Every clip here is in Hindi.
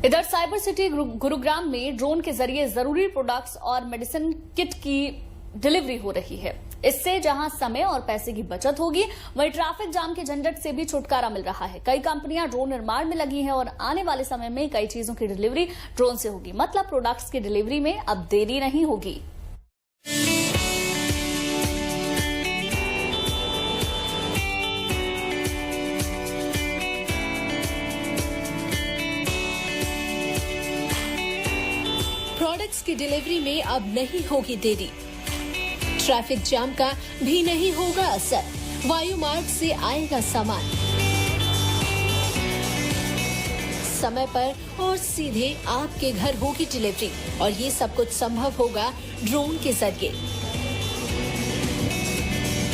इधर साइबर सिटी गुरुग्राम में ड्रोन के जरिए जरूरी प्रोडक्ट्स और मेडिसिन किट की डिलीवरी हो रही है। इससे जहां समय और पैसे की बचत होगी, वहीं ट्रैफिक जाम के झंझट से भी छुटकारा मिल रहा है। कई कंपनियां ड्रोन निर्माण में लगी हैं और आने वाले समय में कई चीजों की डिलीवरी ड्रोन से होगी। मतलब प्रोडक्ट्स की डिलीवरी में अब देरी नहीं होगी। प्रोडक्ट्स की डिलीवरी में अब नहीं होगी देरी, ट्रैफिक जाम का भी नहीं होगा असर, वायु मार्ग से आएगा सामान समय पर और सीधे आपके घर होगी डिलीवरी। और ये सब कुछ संभव होगा ड्रोन के जरिए।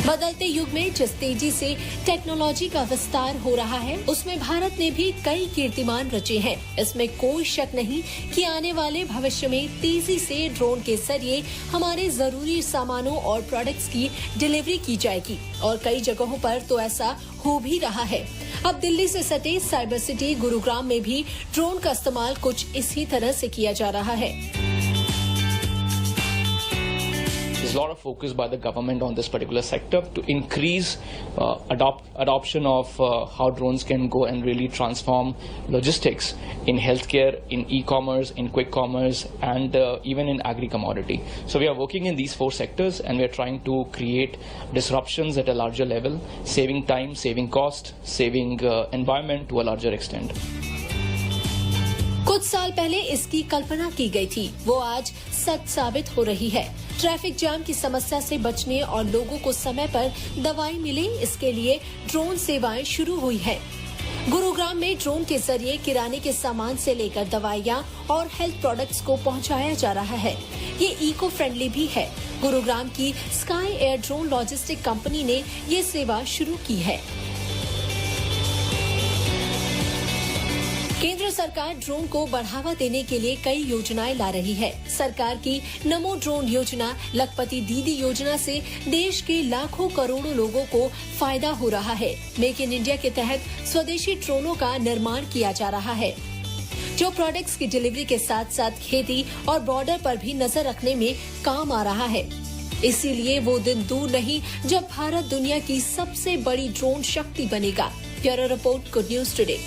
बदलते युग में जिस तेजी से टेक्नोलॉजी का विस्तार हो रहा है, उसमें भारत ने भी कई कीर्तिमान रचे हैं। इसमें कोई शक नहीं कि आने वाले भविष्य में तेजी से ड्रोन के जरिए हमारे जरूरी सामानों और प्रोडक्ट्स की डिलीवरी की जाएगी और कई जगहों पर तो ऐसा हो भी रहा है। अब दिल्ली से सटे साइबर सिटी गुरुग्राम में भी ड्रोन का इस्तेमाल कुछ इसी तरह से किया जा रहा है। There's a lot of focus by the government on this particular sector to increase adoption of how drones can go and really transform logistics in healthcare, in e-commerce, in quick commerce, and even in agri-commodity. So we are working in these four sectors, and we are trying to create disruptions at a larger level, saving time, saving cost, saving environment to a larger extent. कुछ साल पहले इसकी कल्पना की गई थी, वो आज सच साबित हो रही है। ट्रैफिक जाम की समस्या से बचने और लोगों को समय पर दवाई मिले, इसके लिए ड्रोन सेवाएं शुरू हुई है। गुरुग्राम में ड्रोन के जरिए किराने के सामान से लेकर दवाइयां और हेल्थ प्रोडक्ट्स को पहुंचाया जा रहा है। ये इको फ्रेंडली भी है। गुरुग्राम की sky air drone logistic company ने ये सेवा शुरू की है। केंद्र सरकार ड्रोन को बढ़ावा देने के लिए कई योजनाएं ला रही है। सरकार की नमो ड्रोन योजना, लखपति दीदी योजना से देश के लाखों करोड़ों लोगों को फायदा हो रहा है। मेक इन इंडिया के तहत स्वदेशी ड्रोनों का निर्माण किया जा रहा है, जो प्रोडक्ट्स की डिलीवरी के साथ साथ खेती और बॉर्डर पर भी नजर रखने में काम आ रहा है। इसीलिए वो दिन दूर नहीं जब भारत दुनिया की सबसे बड़ी ड्रोन शक्ति बनेगा। Bureau report, good news today.